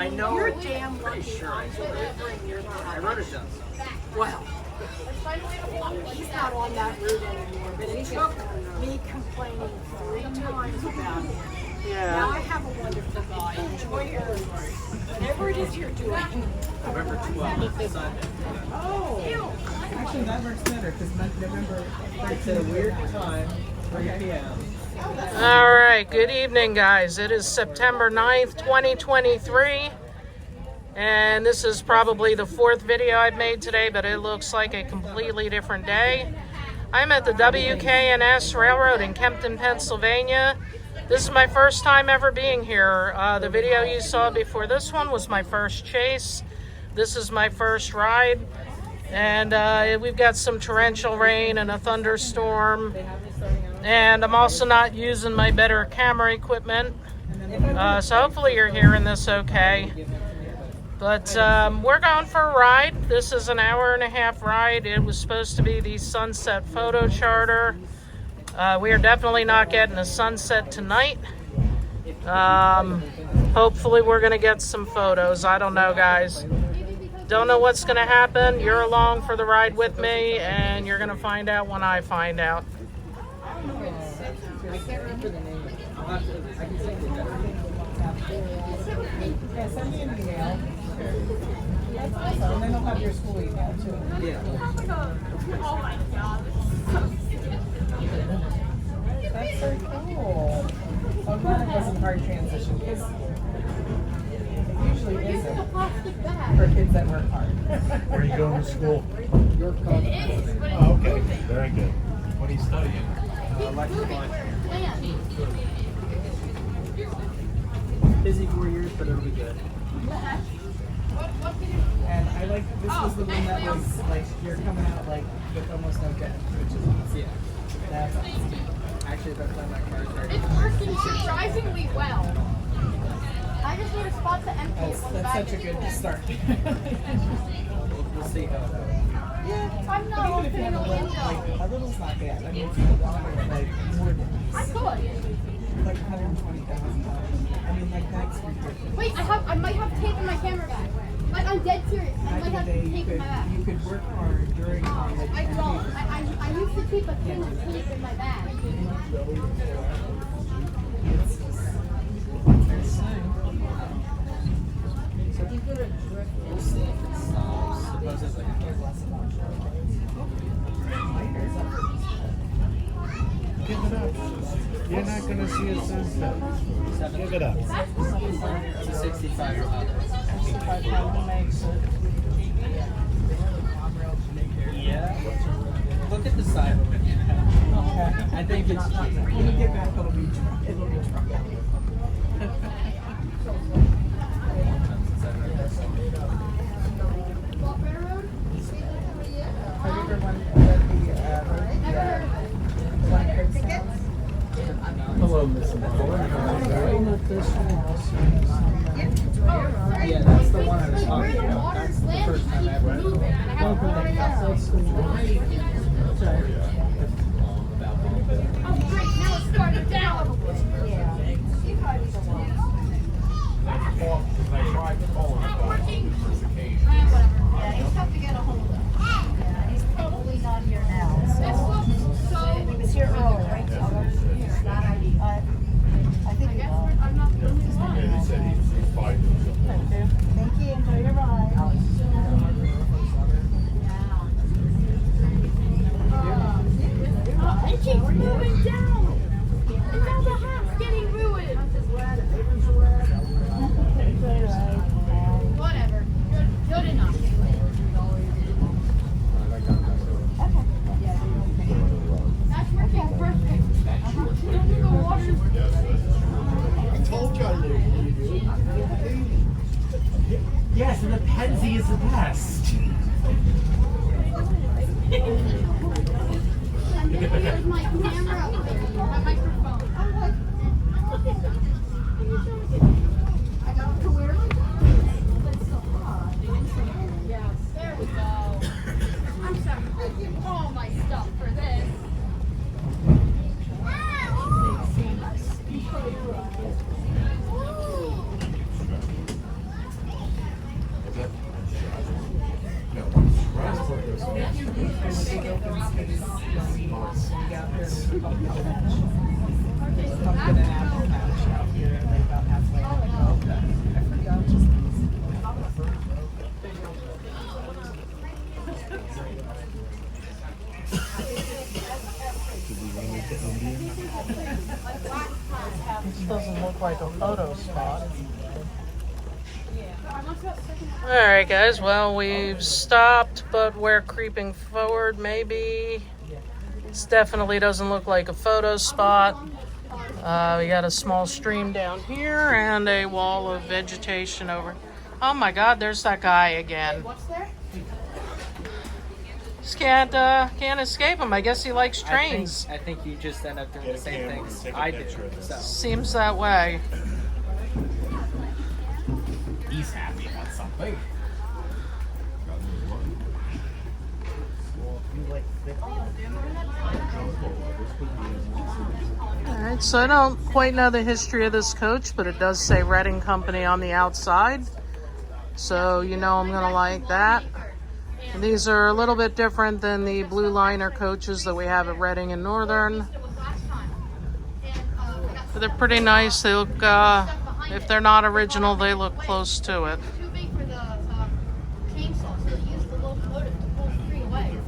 I know. You're damn lucky sure I'm delivering your I wrote it down. Well, he's not on that route anymore, but it took me complaining 3 times about him. Yeah. Now I have a wonderful guy. Enjoy your whatever it is you're doing. November 12th, Sunday. Oh. Actually, that works better because November. It's at a weird time, 3 p.m. All right, good evening, guys. It is September 9th, 2023, and this is probably the 4th video I've made today, but it looks like a completely different day. I'm at the WK&S Railroad in Kempton, Pennsylvania. This is my first time ever being here. The video you saw before this one was my first chase. This is my first ride, and we've got some torrential rain and a thunderstorm. And I'm also not using my better camera equipment, so hopefully you're hearing this okay. But we're going for a ride. This is an 1.5-hour ride. It was supposed to be the sunset photo charter. We are definitely not getting a sunset tonight. Hopefully we're going to get some photos. I don't know, guys. Don't know what's going to happen. You're along for the ride with me, and you're going to find out when I find out. I can't remember the name. I'll have to. I can send you that. Yeah, send me an email. That's awesome. And then I'll have your school email too. Yeah. Oh my God. That's so cool. I'm glad it wasn't hard transition because it usually isn't for kids that work hard. Where are you going to school? York College. Oh, okay. Very good. What are you studying? Electrical engineering. Busy 4 years, but it'll be good. And I like this was the one that was like you're coming out like with almost no debt, which is awesome. Yeah. That's awesome. Actually, that's why my car's ready. It's working surprisingly well. I just need a spot to empty it when the That's bag such a is good full. start. We'll see how it goes. Yeah, I'm not even if you opening have a a little, window. like a little's not bad. I mean, if you want like more than I could. like $120,000. I mean, like that's ridiculous. Wait, I might have tape in my camera bag. Like, I'm dead serious. I Back might in have the day, tape in my bag. you could work hard during college. I don't. I used to keep a tin of tape in my bag. It's insane. So if you go to drift, we'll see if it stops. Supposedly. Give it up. You're not going to see a sunset. Give it up. 65 or up. Yeah. Look at the side of it. I think it's cheap. When you get back, it'll be truck. Walker Road? Have you ever read the Wanamaker Kempton? Hello, Miss Yeah, that's the one I was talking about. That's the first time I ever had it. Oh, great. Now it's starting down. Not working. Whatever. Yeah, he's tough to get a hold of. Yeah, he's probably not here now. This looks so. He was here earlier, right? I think he will. I'm not doing this one. He said he was 5 years old. Thank you. Enjoy your ride. It keeps moving down. And now the hop's getting ruined. Whatever. Good enough. That's working perfect. The water's I told you I knew you do. Yes, and the Penzi is the best. Here's my camera, my microphone. I got to wear it. Yes, there we go. I'm sacrificing all my stuff for this. open space. When you get out there, it's called Apple Patch. Pumpkin and apple patch out here, like about halfway. Okay. I forgot. This doesn't look like a photo spot. Alright guys, well we've stopped, but we're creeping forward maybe. This definitely doesn't look like a photo spot. We got a small stream down here and a wall of vegetation over. Oh my god, there's that guy again. Just can't escape him. I guess he likes trains. I think you just end up doing the same things I do. So. Seems that way. He's happy about something. Alright, so I don't quite know the history of this coach, but it does say Reading Company on the outside. So you know I'm gonna like that. And these are a little bit different than the blue liner coaches that we have at Reading and Northern. But they're pretty nice. They look, if they're not original, they look close to it. Too big for the chainsaw, so they used the locomotive to pull the tree away.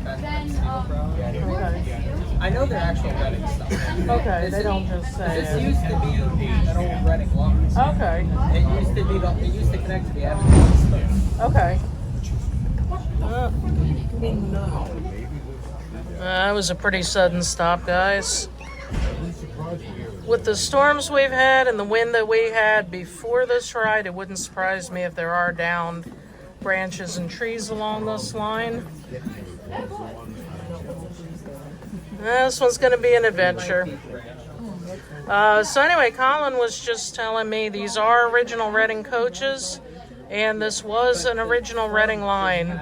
Okay. I know they're actual Reading stuff. Okay, they don't just say This it. used to be an old Reading line. Okay. It used to connect to the Avenue. Okay. That was a pretty sudden stop, guys. With the storms we've had and the wind that we had before this ride, it wouldn't surprise me if there are downed branches and trees along this line. This one's going to be an adventure. So anyway, Colin was just telling me these are original Reading coaches, and this was an original Reading line.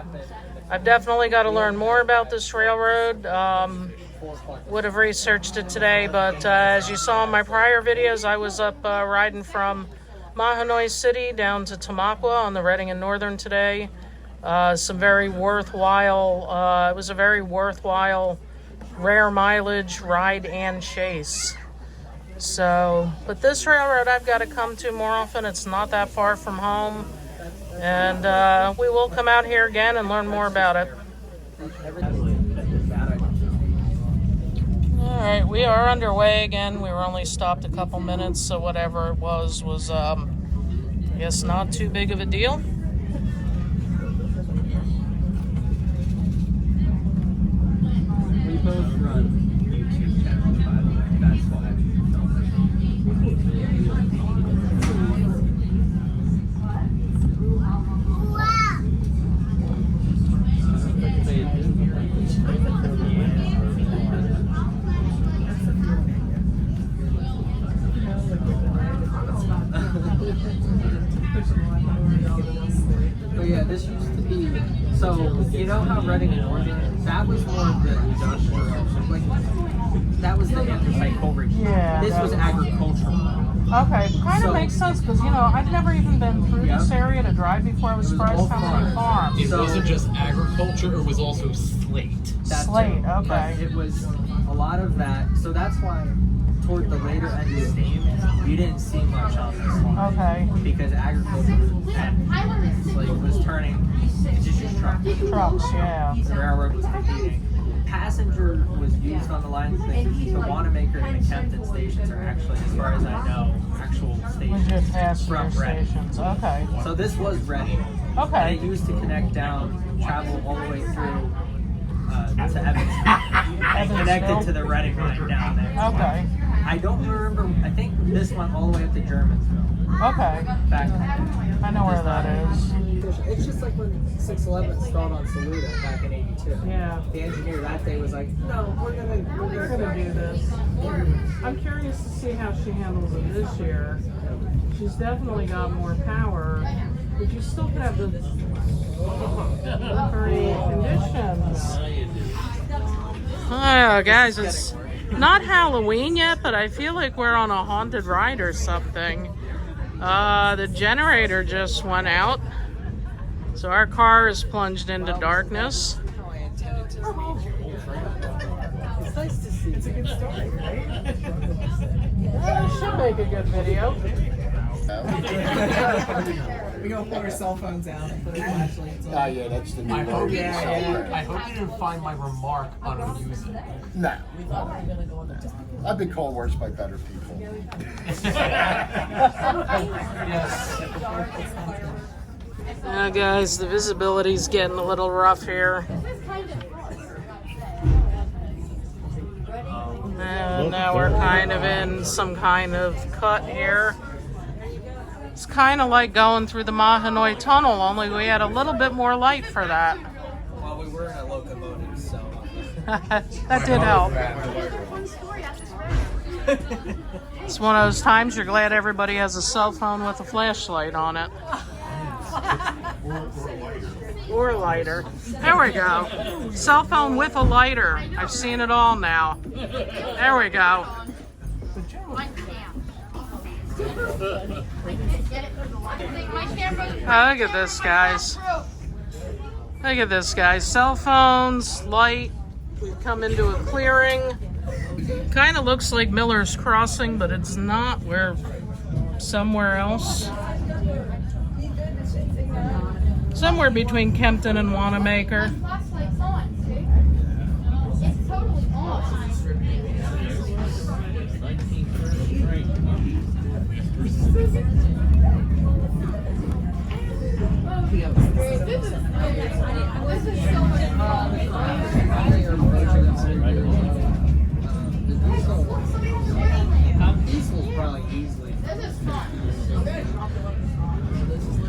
I've definitely got to learn more about this railroad. Would have researched it today, but as you saw in my prior videos, I was up riding from Mahanoy City down to Tamaqua on the Reading and Northern today. Some very worthwhile, it was a very worthwhile rare mileage ride and chase. So, but this railroad I've got to come to more often. It's not that far from home. And we will come out here again and learn more about it. Alright, we are underway again. We were only stopped a couple minutes, so whatever it was I guess not too big of a deal. We both run YouTube channels, by the way. That's why we film But yeah, this used to be, so you know how Reading and Oregon, that was more of the industrial, like that was the anthracite coal region. Yeah. This was agricultural. Okay, kind of So- makes sense because, you know, I've never even been through Yep. this area to drive before. I was surprised all how many farms. It So- wasn't just agriculture, it was also slate. That Slate, too. okay. But it was a lot of that, so that's why toward the later end of steam, you didn't see much on this one. Okay, Because agriculture was turning into just trucks. trucks, yeah. The railroad was competing. Passenger was used on the line. The Wanamaker and the Kempton stations are actually, as far as I know, actual stations Legit passenger from Reading. stations, okay. So this was Reading. And Okay. it used to connect down, travel all the way through to Evansville. And connected to the Reading line down there. Okay, I don't remember, I think this went all the way up to Germansville. okay. Back I know where that is. It's just like when 611 installed on Saluda back in '82. Yeah. The engineer that day was like, no, we're gonna do this. I'm curious to see how she handles it this year. She's definitely got more power, but you still could have the very conditions. Oh, guys, it's not Halloween yet, but I feel like we're on a haunted ride or something. The generator just went out, so our car is plunged into darkness. It's nice to see. It's a good story, right? It should make a good video. We go pull our cell phones out and put a flashlight on. Ah, yeah, that's the new I hope, version. I hope you didn't find my remark unamusing. No. I've been called worse by better people. Guys, the visibility's getting a little rough here. And now we're kind of in some kind of cut here. It's kind of like going through the Mahanoy Tunnel, only we had a little bit more light for that. Well, we were in a locomotive, so. That did help. It's one of those times you're glad everybody has a cell phone with a flashlight on it. Or a lighter. There we go. Cell phone with a lighter. I've seen it all now. There we go. Oh, look at this, guys. Look at this, guys. Cell phones, light. We've come into a clearing. Kind of looks like Miller's Crossing, but it's not. We're somewhere else. Somewhere between Kempton and Wanamaker. Flashlight's on, see? It's totally on. This is so much fun. Diesel's probably easily. This is fun.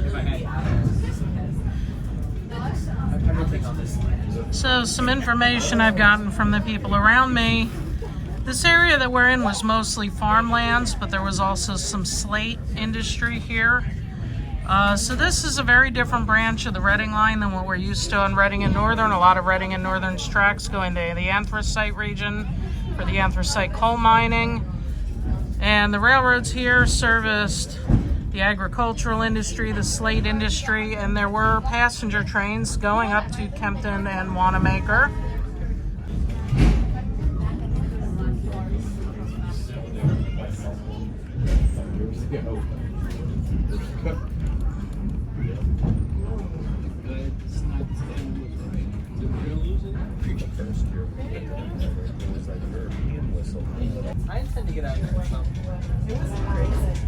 If I had everything on this land. So some information I've gotten from the people around me. This area that we're in was mostly farmlands, but there was also some slate industry here. So this is a very different branch of the Reading line than what we're used to on Reading and Northern. A lot of Reading and Northern's tracks go into the anthracite region for the anthracite coal mining. And the railroads here serviced the agricultural industry, the slate industry, and there were passenger trains going up to Kempton and Wanamaker. I intend to get out of here. So.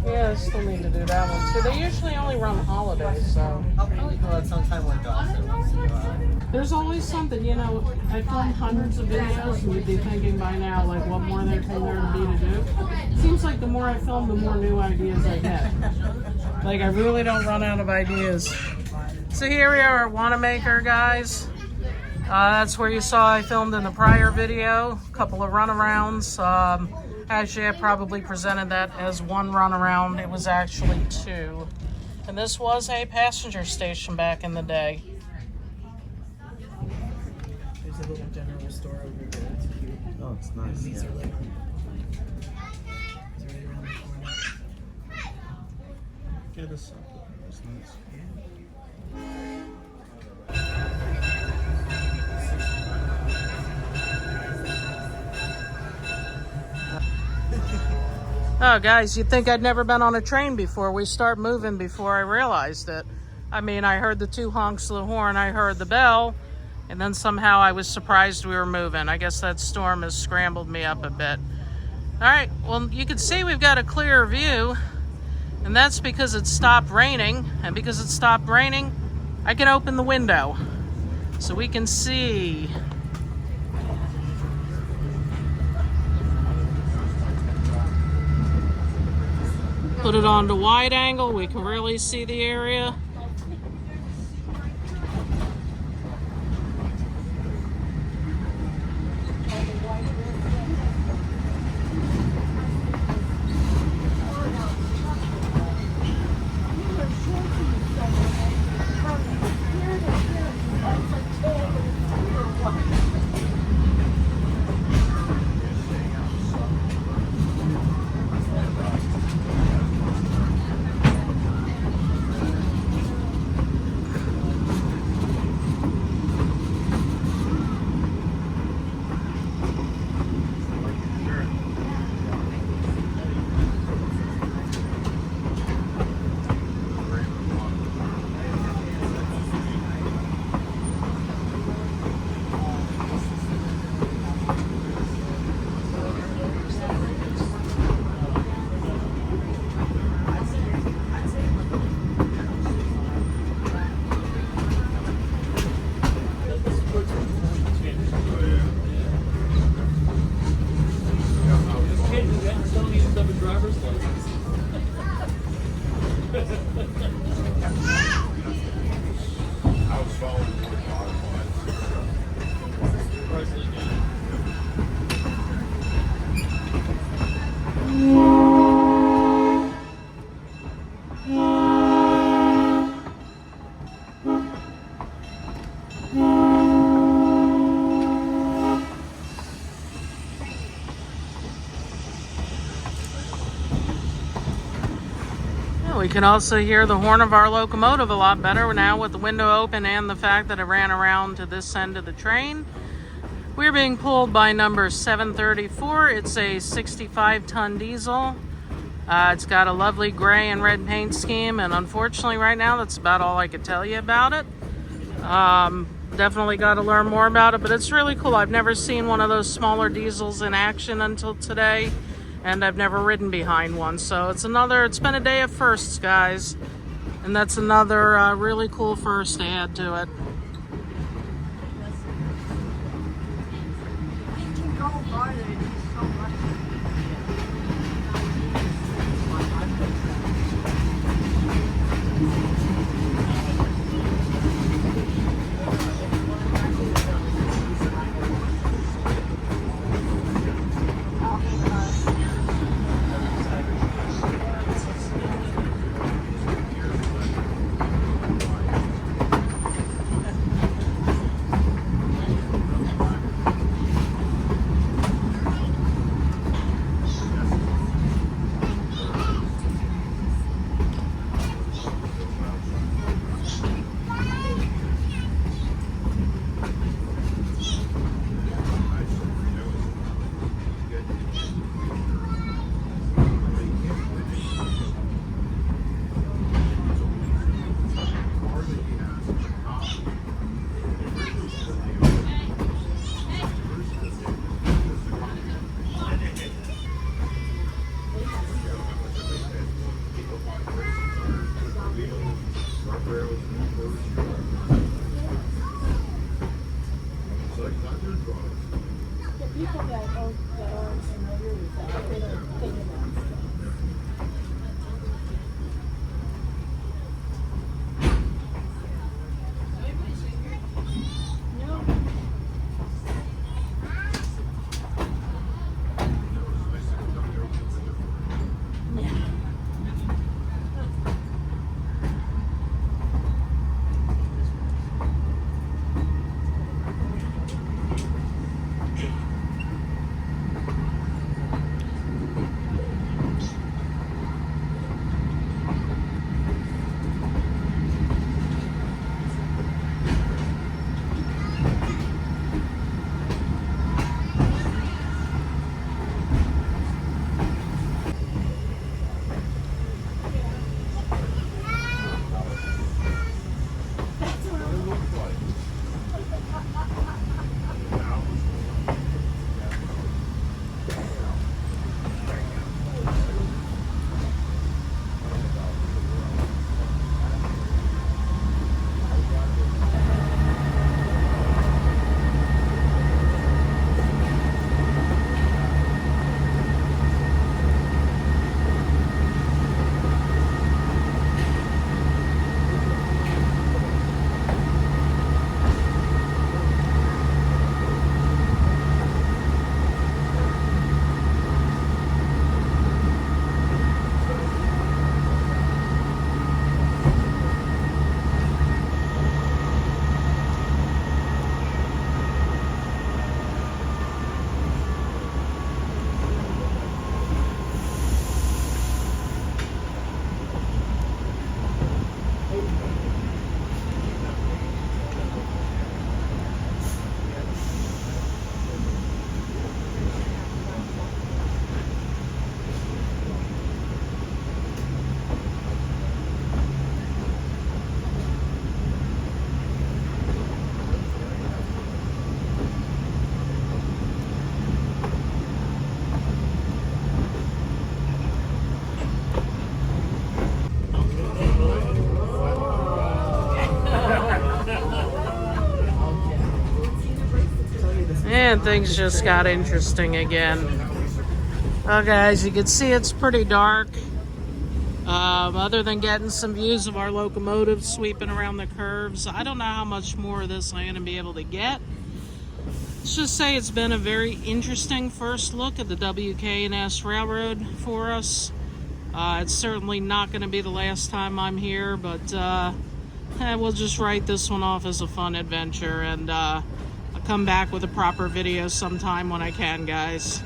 Yeah, I still need to do that one too. They usually only run holidays, so. I'll probably go out sometime when Dawson wants to go out. There's always something, you know, I filmed hundreds of videos and you'd be thinking by now, like, what more there can there be to do? It seems like the more I film, the more new ideas I get. Like, I really don't run out of ideas. So here we are at Wanamaker, guys. That's where you saw I filmed in the prior video, a couple of runarounds. Actually, I probably presented that as one runaround. It was actually two. And this was a passenger station back in the day. There's a little general store over there. It's cute. Oh, it's nice. These are like. It's right around the corner. Yeah, this is nice. Oh, guys, you'd think I'd never been on a train before. We start moving before I realized it. I mean, I heard the two honks of the horn, I heard the bell, and then somehow I was surprised we were moving. I guess that storm has scrambled me up a bit. All right, well, you can see we've got a clear view, and that's because it stopped raining. And because it stopped raining, I can open the window so we can see. Put it on to wide angle, we can really see the area. We can also hear the horn of our locomotive a lot better now with the window open and the fact that it ran around to this end of the train. We're being pulled by number 734. It's a 65-ton diesel. It's got a lovely gray and red paint scheme, and unfortunately right now that's about all I could tell you about it. Definitely got to learn more about it, but it's really cool. I've never seen one of those smaller diesels in action until today. And I've never ridden behind one, so it's been a day of firsts, guys. And that's another really cool first to add to it. The people that are familiar with that, they don't think about stuff. And things just got interesting again. Okay, as you can see, it's pretty dark. Other than getting some views of our locomotive sweeping around the curves, I don't know how much more of this I'm going to be able to get. Let's just say it's been a very interesting first look at the WK&S Railroad for us. It's certainly not going to be the last time I'm here, but we'll just write this one off as a fun adventure, and I'll come back with a proper video sometime when I can, guys.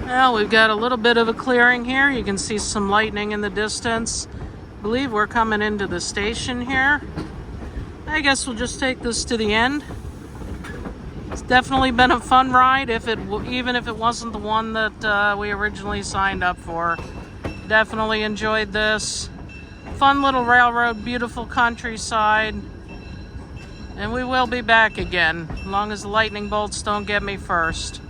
Well, we've got a little bit of a clearing here. You can see some lightning in the distance. I believe we're coming into the station here. I guess we'll just take this to the end. It's definitely been a fun ride, even if it wasn't the one that we originally signed up for. Definitely enjoyed this. Fun little railroad, beautiful countryside. And we will be back again, as long as the lightning bolts don't get me first.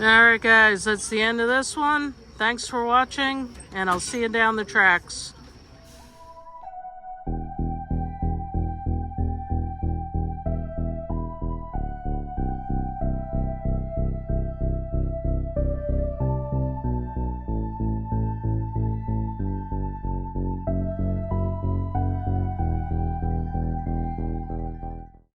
Alright guys, that's the end of this one. Thanks for watching, and I'll see you down the tracks.